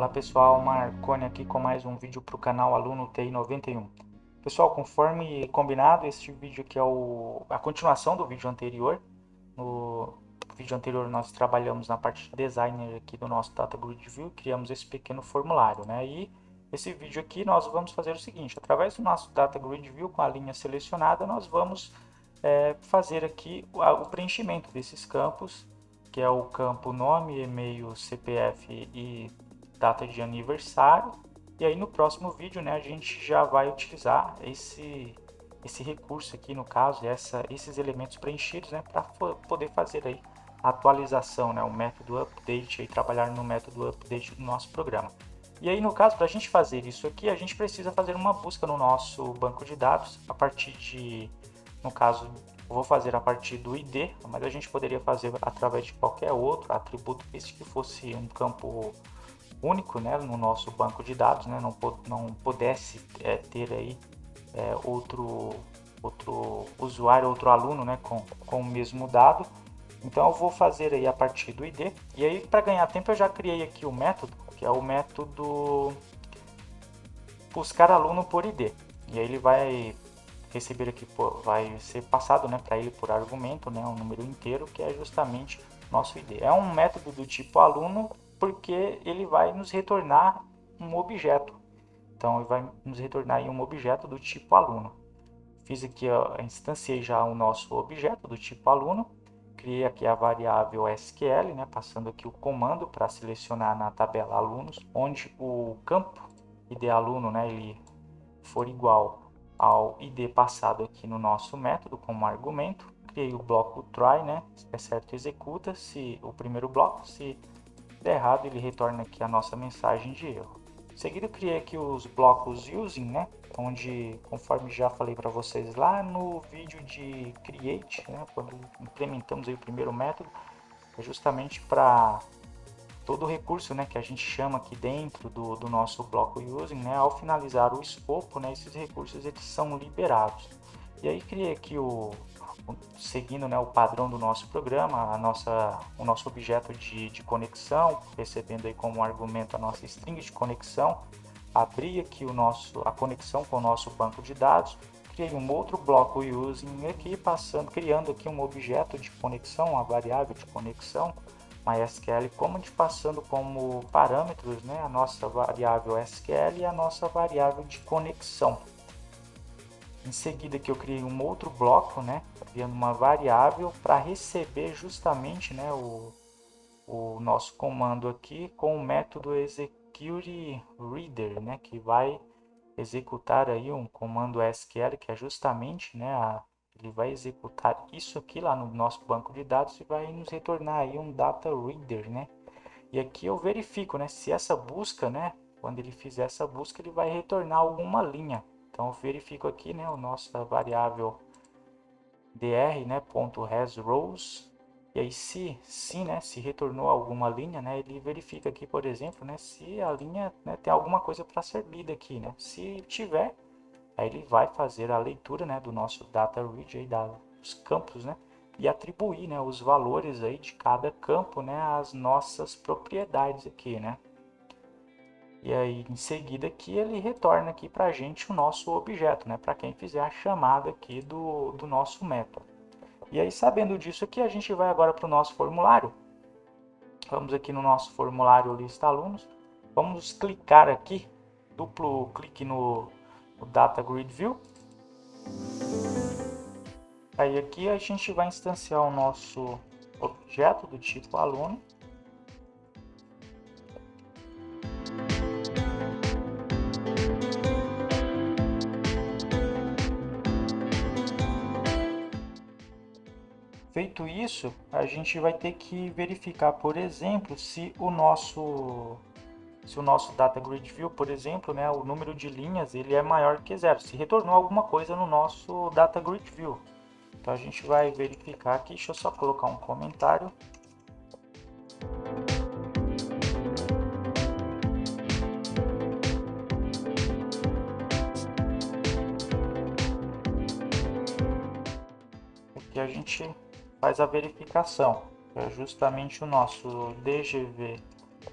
Fala pessoal, Marconi aqui com mais um vídeo para o canal Aluno TI 91. Pessoal, conforme combinado, este vídeo aqui é a continuação do vídeo anterior. No vídeo anterior nós trabalhamos na parte de designer aqui do nosso Data Grid View, criamos esse pequeno formulário, né? E esse vídeo aqui nós vamos fazer o seguinte, através do nosso Data Grid View com a linha selecionada, nós vamos fazer aqui o preenchimento desses campos, que é o campo nome, e-mail, CPF e data de aniversário. E aí no próximo vídeo, né, a gente já vai utilizar esse recurso aqui, no caso, esses elementos preenchidos, né, para poder fazer aí a atualização, né, o método update, aí, trabalhar no método update do nosso programa. E aí no caso, para a gente fazer isso aqui, a gente precisa fazer uma busca no nosso banco de dados a partir de, no caso, eu vou fazer a partir do ID, mas a gente poderia fazer através de qualquer outro atributo, desde que fosse um campo único, né, no nosso banco de dados, né, não pudesse ter aí outro usuário, outro aluno, né, com o mesmo dado. Então eu vou fazer aí a partir do ID. E aí, para ganhar tempo, eu já criei aqui o método, que é o método buscar aluno por ID. E aí ele vai receber aqui, vai ser passado, né, para ele por argumento, né, um número inteiro, que é justamente nosso ID. É um método do tipo aluno, porque ele vai nos retornar um objeto. Então ele vai nos retornar um objeto do tipo aluno. Fiz aqui, instanciei já o nosso objeto do tipo aluno, criei aqui a variável SQL, né, passando aqui o comando para selecionar na tabela alunos, onde o campo ID aluno, né, ele for igual ao ID passado aqui no nosso método como argumento. Criei o bloco try, né, se der certo executa, se o primeiro bloco, se der errado ele retorna aqui a nossa mensagem de erro. Em seguida eu criei aqui os blocos using, né, onde, conforme já falei para vocês lá no vídeo de create, né, quando implementamos aí o primeiro método, é justamente para todo o recurso, né, que a gente chama aqui dentro do nosso bloco using, né, ao finalizar o escopo, né, esses recursos eles são liberados. E aí criei aqui seguindo, né, o padrão do nosso programa, o nosso objeto de conexão, recebendo aí como argumento a nossa string de conexão, abri aqui a conexão com o nosso banco de dados, criei um outro bloco using aqui, criando aqui um objeto de conexão, uma variável de conexão, MySQL Command, passando como parâmetros, né, a nossa variável SQL e a nossa variável de conexão. Em seguida que eu criei um outro bloco, né, criando uma variável para receber justamente, né, o nosso comando aqui com o método executeReader, né, que vai executar aí um comando SQL que é justamente, né, ele vai executar isso aqui lá no nosso banco de dados e vai nos retornar aí um data reader, né? E aqui eu verifico, né, se essa busca, né, quando ele fizer essa busca, ele vai retornar alguma linha. Então eu verifico aqui, né, a nossa variável dr, né, .hasRows. E aí se né, se retornou alguma linha, né, ele verifica aqui, por exemplo, né, se a linha, né, tem alguma coisa para ser lida aqui, né? Se tiver, aí ele vai fazer a leitura, né, do nosso data read aí dos campos, né, e atribuir, né, os valores aí de cada campo, né, às nossas propriedades aqui, né. E aí em seguida aqui ele retorna aqui para a gente o nosso objeto, né, para quem fizer a chamada aqui do nosso método. E aí, sabendo disso aqui, a gente vai agora para o nosso formulário. Vamos aqui no nosso formulário lista alunos. Vamos clicar aqui, duplo clique no Data Grid View. Aí aqui a gente vai instanciar o nosso objeto do tipo aluno. Feito isso, a gente vai ter que verificar, por exemplo, se o nosso Data Grid View, por exemplo, né, o número de linhas ele é maior que zero, se retornou alguma coisa no nosso Data Grid View. Então a gente vai verificar aqui, deixa eu só colocar um comentário. Aqui a gente faz a verificação, é justamente o nosso DGV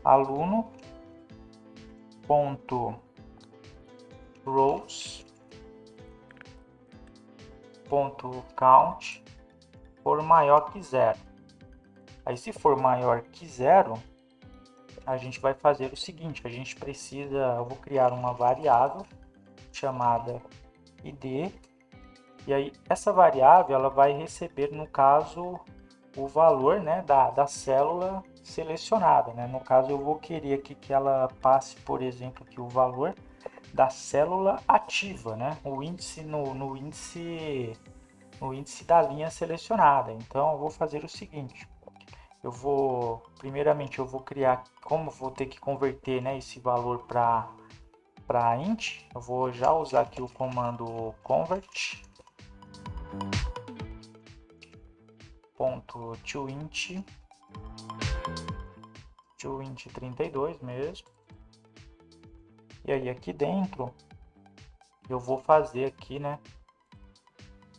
aluno ponto rows ponto count for maior que 0. Aí se for maior que 0, a gente vai fazer o seguinte, a gente precisa, eu vou criar uma variável chamada id, e aí essa variável ela vai receber, no caso, o valor, né, da célula selecionada, né? No caso eu vou querer aqui que ela passe, por exemplo, aqui o valor da célula ativa, né? O índice no índice da linha selecionada. Então eu vou fazer o seguinte, primeiramente eu vou criar, como vou ter que converter, né, esse valor para int, eu vou já usar aqui o comando convert .toInt 32 mesmo. E aí aqui dentro eu vou fazer aqui, né,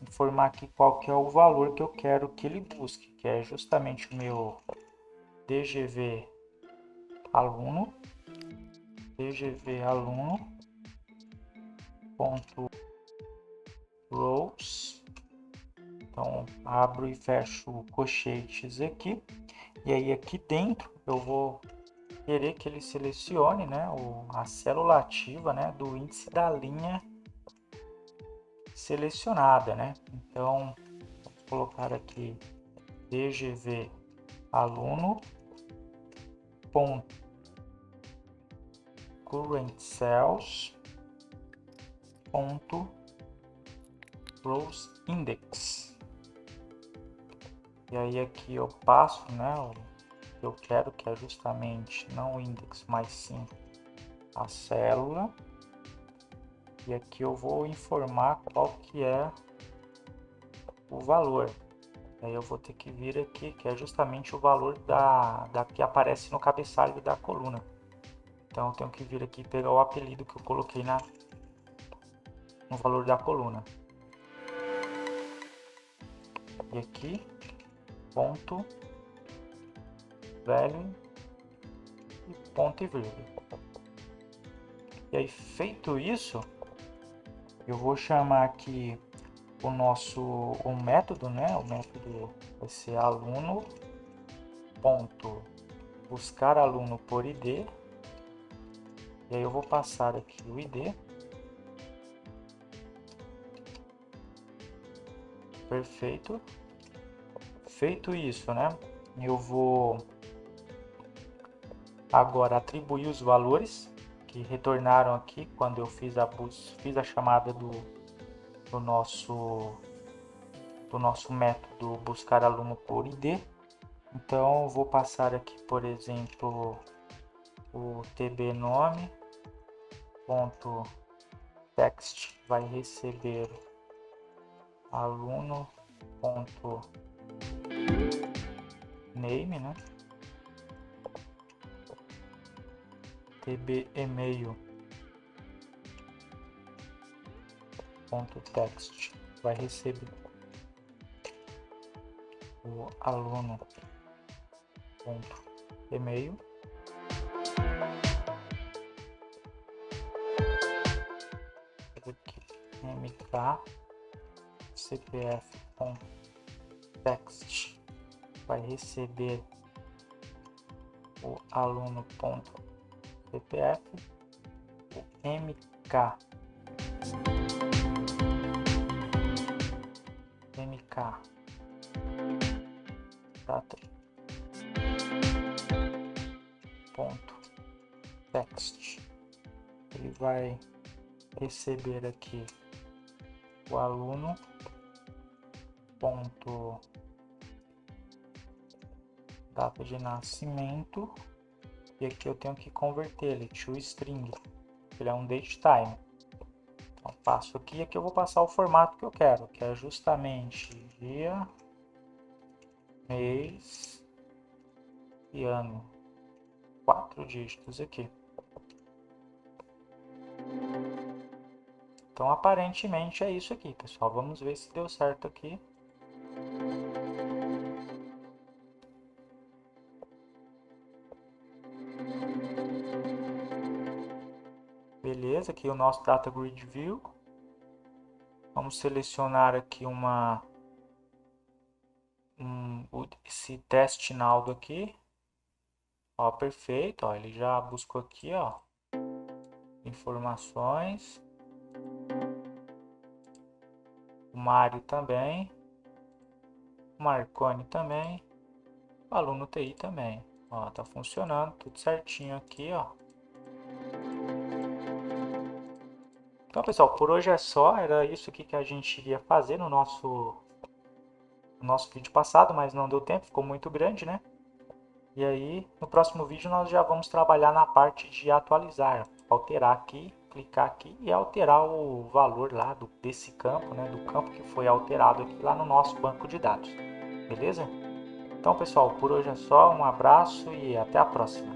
informar aqui qual que é o valor que eu quero que ele busque, que é justamente o meu dgv aluno ponto rows. Então abro e fecho colchetes aqui, e aí aqui dentro eu vou querer que ele selecione, né, a célula ativa, né, do índice da linha selecionada, né? Então vou colocar aqui dgv aluno ponto current cells ponto rows index. E aí aqui eu passo, né, o que eu quero, que é justamente não o index, mas sim a célula. E aqui eu vou informar qual que é o valor. Aí eu vou ter que vir aqui, que é justamente o valor da que aparece no cabeçalho da coluna. Então eu tenho que vir aqui e pegar o apelido que eu coloquei no valor da coluna. E aqui, ponto, value e ponto e vírgula. E aí, feito isso, eu vou chamar aqui o método, né? O método vai ser aluno ponto buscar aluno por id. E aí eu vou passar aqui o id. Perfeito. Feito isso, né? Eu vou agora atribuir os valores que retornaram aqui quando eu fiz a chamada do nosso método buscar aluno por id. Então eu vou passar aqui, por exemplo, o tb nome ponto text vai receber aluno ponto name, né? tb email ponto text vai receber o aluno ponto email. Aqui, mk cpf ponto text vai receber o aluno ponto cpf, o mk data ponto text, ele vai receber aqui o aluno ponto data de nascimento, e aqui eu tenho que converter ele to string, ele é um date time. Então passo aqui, e aqui eu vou passar o formato que eu quero, que é justamente dia, mês e ano, 4 dígitos aqui. Então aparentemente é isso aqui, pessoal. Vamos ver se deu certo aqui. Beleza, aqui o nosso Data Grid View. Vamos selecionar aqui esse teste Naldo aqui. Ó, perfeito, ó, ele já buscou aqui, ó, informações. O Mário também. O Marconi também. O aluno TI também. Ó, tá funcionando tudo certinho aqui, ó. Então, pessoal, por hoje é só. Era isso aqui que a gente iria fazer no nosso vídeo passado, mas não deu tempo, ficou muito grande, né? E aí, no próximo vídeo nós já vamos trabalhar na parte de atualizar, alterar aqui, clicar aqui e alterar o valor lá desse campo, né? Do campo que foi alterado aqui lá no nosso banco de dados. Beleza? Então, pessoal, por hoje é só. Um abraço e até a próxima.